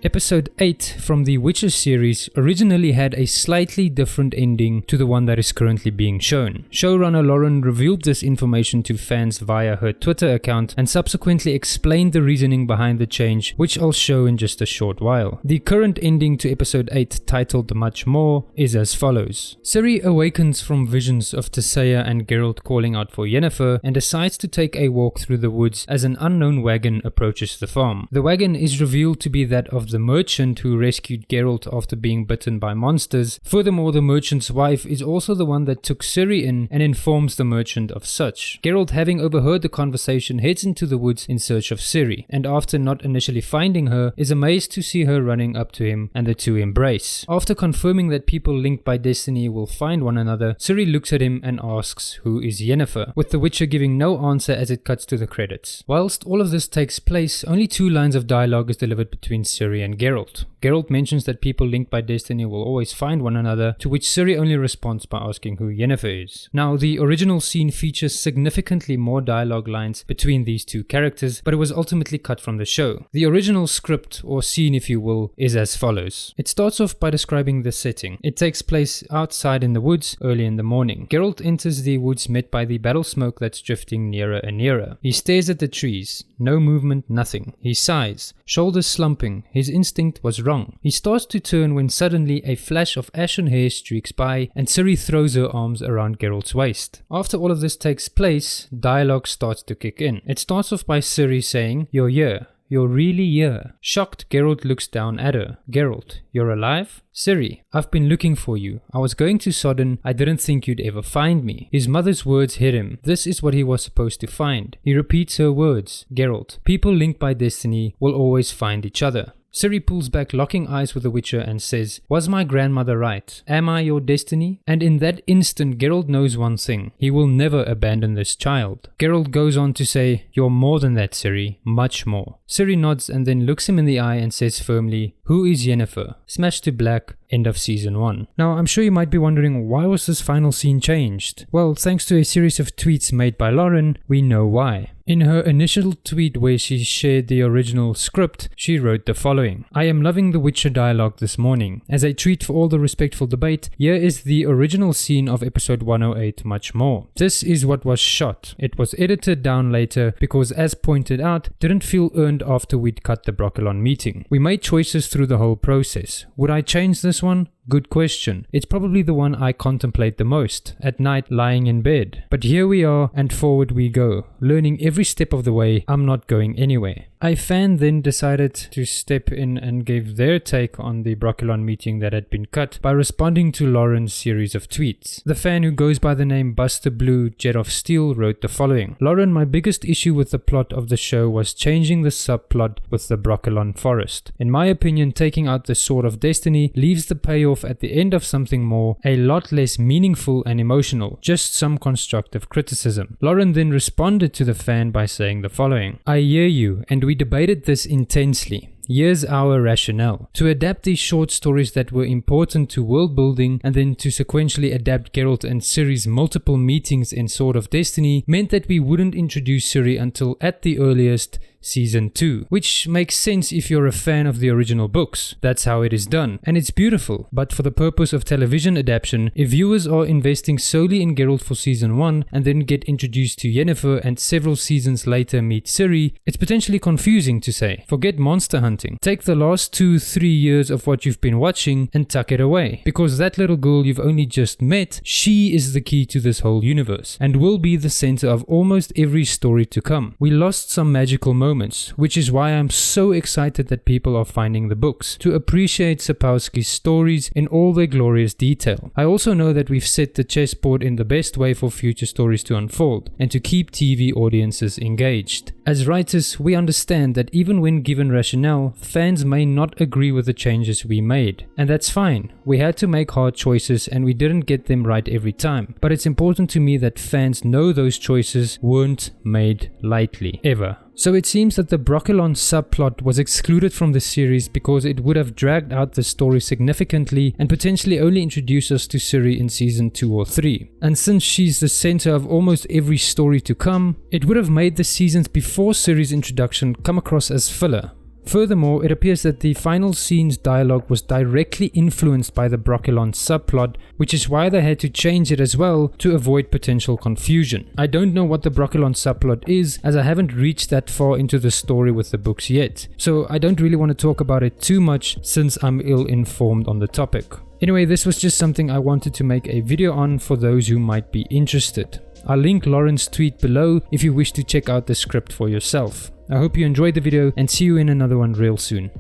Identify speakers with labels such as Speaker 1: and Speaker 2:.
Speaker 1: Episode 8 from the Witcher series originally had a slightly different ending to the one that is currently being shown. Showrunner Lauren revealed this information to fans via her Twitter account and subsequently explained the reasoning behind the change, which I'll show in just a short while. The current ending to episode 8, titled Much More, is as follows. Ciri awakens from visions of Tissaia and Geralt calling out for Yennefer and decides to take a walk through the woods as an unknown wagon approaches the farm. The wagon is revealed to be that of the merchant who rescued Geralt after being bitten by monsters. Furthermore, the merchant's wife is also the one that took Ciri in and informs the merchant of such. Geralt, having overheard the conversation, heads into the woods in search of Ciri, and after not initially finding her, is amazed to see her running up to him, and the two embrace. After confirming that people linked by destiny will find one another, Ciri looks at him and asks who is Yennefer, with the Witcher giving no answer as it cuts to the credits. Whilst all of this takes place, only 2 lines of dialogue is delivered between Ciri and Geralt. Geralt mentions that people linked by destiny will always find one another, to which Ciri only responds by asking who Yennefer is. Now, the original scene features significantly more dialogue lines between these 2 characters, but it was ultimately cut from the show. The original script, or scene if you will, is as follows. It starts off by describing the setting. It takes place outside in the woods early in the morning. Geralt enters the woods met by the battle smoke that's drifting nearer and nearer. He stares at the trees. No movement, nothing. He sighs, shoulders slumping. His instinct was wrong. He starts to turn when suddenly a flash of ashen hair streaks by and Ciri throws her arms around Geralt's waist. After all of this takes place, dialogue starts to kick in. It starts off by Ciri saying, "You're here. You're really here." Shocked, Geralt looks down at her. "Geralt, you're alive?" "Ciri, I've been looking for you. I was going to Sodden. I didn't think you'd ever find me." His mother's words hit him. This is what he was supposed to find. He repeats her words. "Geralt, people linked by destiny will always find each other." Ciri pulls back, locking eyes with the Witcher, and says, "Was my grandmother right? Am I your destiny?" And in that instant, Geralt knows one thing. He will never abandon this child. Geralt goes on to say, "You're more than that, Ciri. Much more." Ciri nods and then looks him in the eye and says firmly, "Who is Yennefer?" Smash to black. End of season 1. Now, I'm sure you might be wondering, why was this final scene changed? Well, thanks to a series of tweets made by Lauren, we know why. In her initial tweet where she shared the original script, she wrote the following. "I am loving the Witcher dialogue this morning. As a treat for all the respectful debate, here is the original scene of episode 108, Much More. This is what was shot. It was edited down later because, as pointed out, didn't feel earned after we'd cut the Broccolon meeting. We made choices through the whole process. Would I change this one? Good question. It's probably the one I contemplate the most, at night lying in bed. But here we are, and forward we go, learning every step of the way. I'm not going anywhere." A fan then decided to step in and gave their take on the Broccolon meeting that had been cut by responding to Lauren's series of tweets. The fan, who goes by the name Buster Blue Jet of Steel, wrote the following. "Lauren, my biggest issue with the plot of the show was changing the subplot with the Broccolon forest. In my opinion, taking out the Sword of Destiny leaves the payoff at the end of something more, a lot less meaningful and emotional, just some constructive criticism." Lauren then responded to the fan by saying the following. "I hear you, and we debated this intensely. Here's our rationale. To adapt these short stories that were important to world building and then to sequentially adapt Geralt and Ciri's multiple meetings in Sword of Destiny meant that we wouldn't introduce Ciri until at the earliest Season 2, which makes sense if you're a fan of the original books. That's how it is done, and it's beautiful. But for the purpose of television adaptation, if viewers are investing solely in Geralt for Season 1 and then get introduced to Yennefer and several seasons later meet Ciri, it's potentially confusing to say. Forget monster hunting. Take the last 2-3 years of what you've been watching and tuck it away, because that little girl you've only just met, she is the key to this whole universe, and will be the center of almost every story to come. We lost some magical moments, which is why I'm so excited that people are finding the books to appreciate Sapkowski's stories in all their glorious detail. I also know that we've set the chessboard in the best way for future stories to unfold and to keep TV audiences engaged. As writers, we understand that even when given rationale, fans may not agree with the changes we made, and that's fine. We had to make hard choices and we didn't get them right every time, but it's important to me that fans know those choices weren't made lightly, ever. So it seems that the Broccolon subplot was excluded from the series because it would have dragged out the story significantly and potentially only introduce us to Ciri in season 2 or 3. And since she's the center of almost every story to come, it would have made the seasons before Ciri's introduction come across as filler. Furthermore, it appears that the final scene's dialogue was directly influenced by the Brokilon subplot, which is why they had to change it as well to avoid potential confusion. I don't know what the Brokilon subplot is, as I haven't reached that far into the story with the books yet, so I don't really want to talk about it too much since I'm ill-informed on the topic. Anyway, this was just something I wanted to make a video on for those who might be interested. I'll link Lauren's tweet below if you wish to check out the script for yourself. I hope you enjoyed the video and see you in another one real soon.